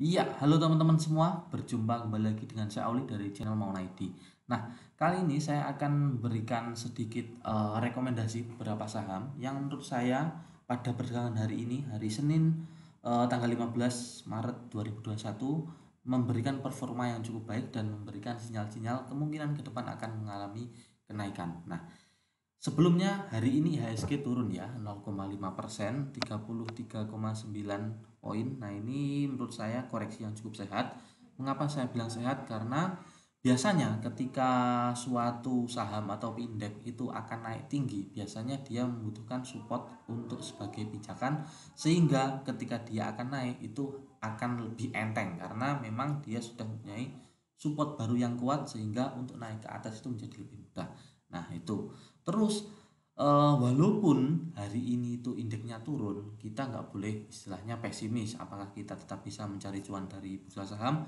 Iya, halo teman-teman semua, berjumpa kembali lagi dengan saya Auli dari channel Maun ID. Nah, kali ini saya akan berikan sedikit rekomendasi beberapa saham yang menurut saya pada perdagangan hari ini, hari Senin tanggal 15 Maret 2021 memberikan performa yang cukup baik dan memberikan sinyal-sinyal kemungkinan ke depan akan mengalami kenaikan. Nah, sebelumnya hari ini IHSG turun ya 0,5%, 33,9 poin. Nah, ini menurut saya koreksi yang cukup sehat. Mengapa saya bilang sehat? Karena biasanya ketika suatu saham atau indeks itu akan naik tinggi, biasanya dia membutuhkan support untuk sebagai pijakan, sehingga ketika dia akan naik itu akan lebih enteng karena memang dia sudah mempunyai support baru yang kuat, sehingga untuk naik ke atas itu menjadi lebih mudah. Nah, itu terus walaupun hari ini itu indeksnya turun, kita nggak boleh istilahnya pesimis apakah kita tetap bisa mencari cuan dari bursa saham,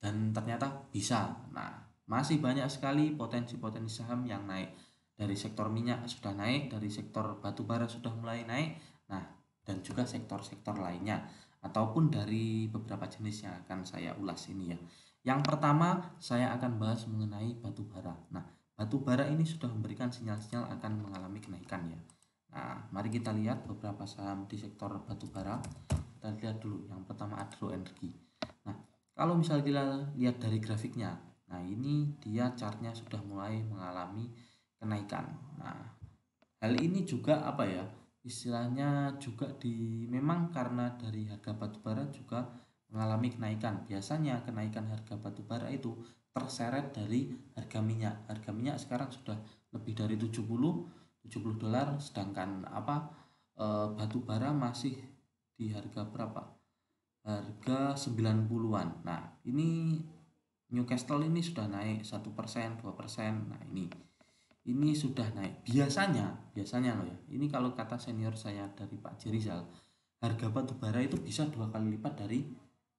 dan ternyata bisa. Nah, masih banyak sekali potensi-potensi saham yang naik. Dari sektor minyak sudah naik, dari sektor batu bara sudah mulai naik. Nah, dan juga sektor-sektor lainnya ataupun dari beberapa jenis yang akan saya ulas ini ya. Yang pertama, saya akan bahas mengenai batu bara. Nah, batu bara ini sudah memberikan sinyal-sinyal akan mengalami kenaikan ya. Nah, mari kita lihat beberapa saham di sektor batu bara. Kita lihat dulu. Yang pertama Adro Energi. Nah, kalau misalnya kita lihat dari grafiknya, nah ini dia chartnya sudah mulai mengalami kenaikan. Nah, hal ini juga apa ya? Istilahnya juga memang karena dari harga batubara juga mengalami kenaikan. Biasanya kenaikan harga batubara itu terseret dari harga minyak. Harga minyak sekarang sudah lebih dari 70 dolar, sedangkan batu bara masih di harga berapa? Harga 90-an. Nah, ini Newcastle ini sudah naik 1%, 2%. Nah, ini sudah naik. Biasanya loh ya. Ini kalau kata senior saya dari Pak Jerizal, harga batu bara itu bisa 2 kali lipat dari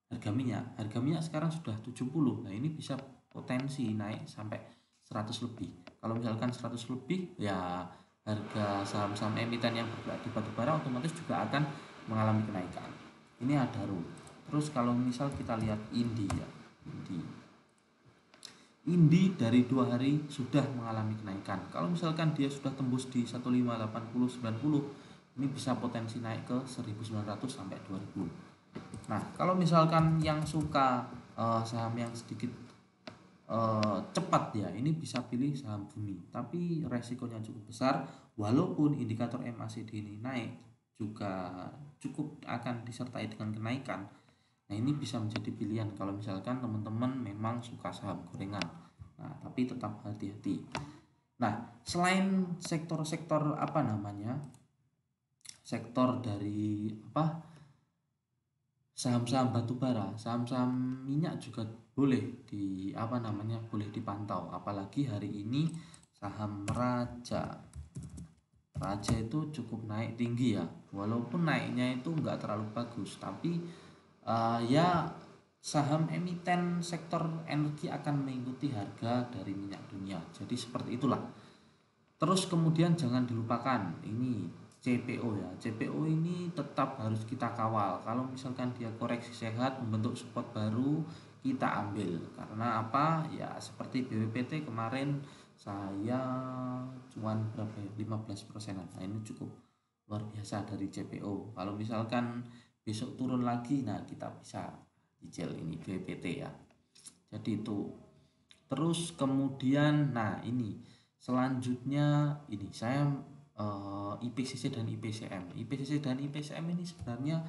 harga minyak. Harga minyak sekarang sudah 70. Nah, ini bisa potensi naik sampai 100 lebih. Kalau misalkan 100 lebih, ya harga saham-saham emiten yang bergerak di batu bara otomatis juga akan mengalami kenaikan. Ini Adaro. Terus kalau misal kita lihat Indi ya, Indi dari 2 hari sudah mengalami kenaikan. Kalau misalkan dia sudah tembus di 1580-90, ini bisa potensi naik ke 1900 sampai 2000. Nah, kalau misalkan yang suka saham yang sedikit cepat ya, ini bisa pilih saham bumi. Tapi resikonya cukup besar, walaupun indikator MACD ini naik, juga cukup akan disertai dengan kenaikan. Nah, ini bisa menjadi pilihan kalau misalkan teman-teman memang suka saham gorengan. Nah, tapi tetap hati-hati. Nah, selain sektor-sektor sektor dari saham-saham batubara, saham-saham minyak juga boleh boleh dipantau. Apalagi hari ini saham Raja itu cukup naik tinggi ya. Walaupun naiknya itu nggak terlalu bagus, tapi ya saham emiten sektor energi akan mengikuti harga dari minyak dunia. Jadi seperti itulah. Terus kemudian jangan dilupakan ini CPO ya. CPO ini tetap harus kita kawal. Kalau misalkan dia koreksi sehat membentuk support baru, kita ambil. Karena apa? Ya seperti BWPT kemarin saya cuan berapa ya? 15%. Nah, ini cukup luar biasa dari CPO. Kalau misalkan besok turun lagi, nah kita bisa cicil ini BWPT ya. Jadi itu. Terus kemudian nah ini selanjutnya ini saya IPCC dan IPCM. IPCC dan IPCM ini sebenarnya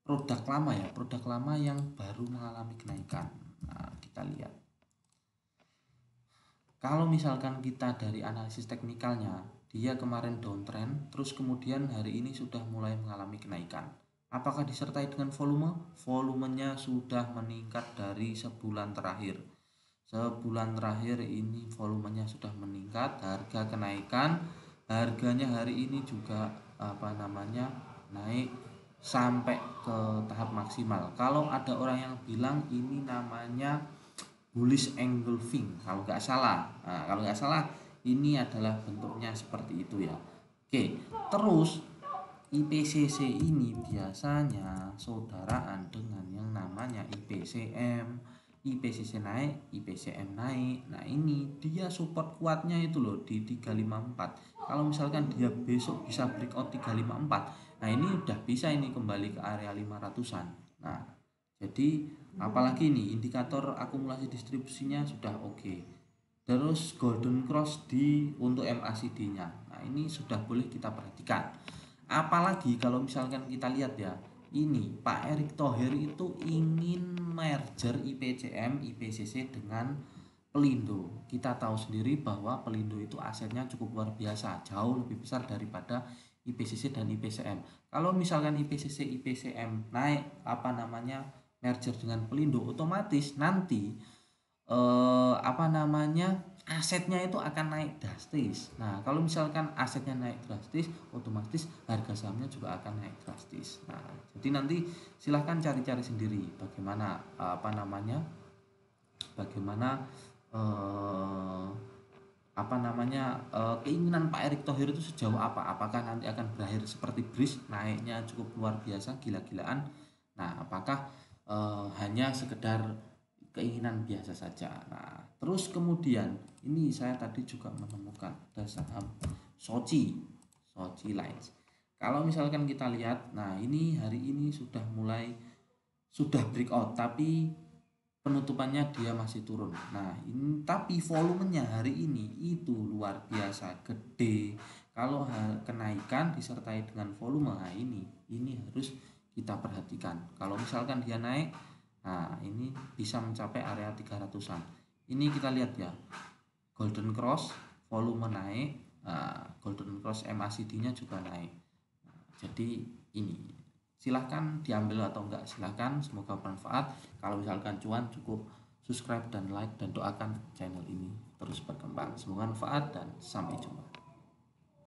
produk lama yang baru mengalami kenaikan. Nah, kita lihat. Kalau misalkan kita dari analisis teknikalnya, dia kemarin downtrend, terus kemudian hari ini sudah mulai mengalami kenaikan. Apakah disertai dengan volume? Volumenya sudah meningkat dari sebulan terakhir. Sebulan terakhir ini volumenya sudah meningkat, harga kenaikan, harganya hari ini juga naik sampai ke tahap maksimal. Kalau ada orang yang bilang ini namanya bullish engulfing kalau nggak salah ini adalah bentuknya seperti itu ya. Oke, terus IPCC ini biasanya saudaraan dengan yang namanya IPCM. IPCC naik, IPCM naik. Nah, ini dia support kuatnya itu loh di 354. Kalau misalkan dia besok bisa breakout 354, nah ini udah bisa ini kembali ke area 500-an. Nah, jadi apalagi ini indikator akumulasi distribusinya sudah oke. Terus golden cross untuk MACD-nya. Nah, ini sudah boleh kita perhatikan. Apalagi kalau misalkan kita lihat ya, ini Pak Erick Thohir itu ingin merger IPCM, IPCC dengan Pelindo. Kita tahu sendiri bahwa Pelindo itu asetnya cukup luar biasa, jauh lebih besar daripada IPCC dan IPCM. Kalau misalkan IPCC, IPCM naik merger dengan Pelindo, otomatis nanti asetnya itu akan naik drastis. Nah, kalau misalkan asetnya naik drastis, otomatis harga sahamnya juga akan naik drastis. Nah, jadi nanti silahkan cari-cari sendiri bagaimana bagaimana eh, keinginan Pak Erick Thohir itu sejauh apa? Apakah nanti akan berakhir seperti BRIS, naiknya cukup luar biasa, gila-gilaan? Nah, apakah hanya sekedar keinginan biasa saja? Nah, terus kemudian ini saya tadi juga menemukan ada saham Soci, Soci Lines. Kalau misalkan kita lihat, nah ini hari ini sudah breakout, tapi penutupannya dia masih turun. Nah, ini tapi volumenya hari ini itu luar biasa gede. Kalau kenaikan disertai dengan volume, nah ini harus kita perhatikan. Kalau misalkan dia naik, nah ini bisa mencapai area 300-an. Ini kita lihat ya. Golden cross volume naik, nah, golden cross MACD-nya juga naik. Nah, jadi ini silahkan diambil atau enggak, silahkan, semoga bermanfaat. Kalau misalkan cuan, cukup subscribe dan like dan doakan channel ini terus berkembang. Semoga bermanfaat dan sampai jumpa.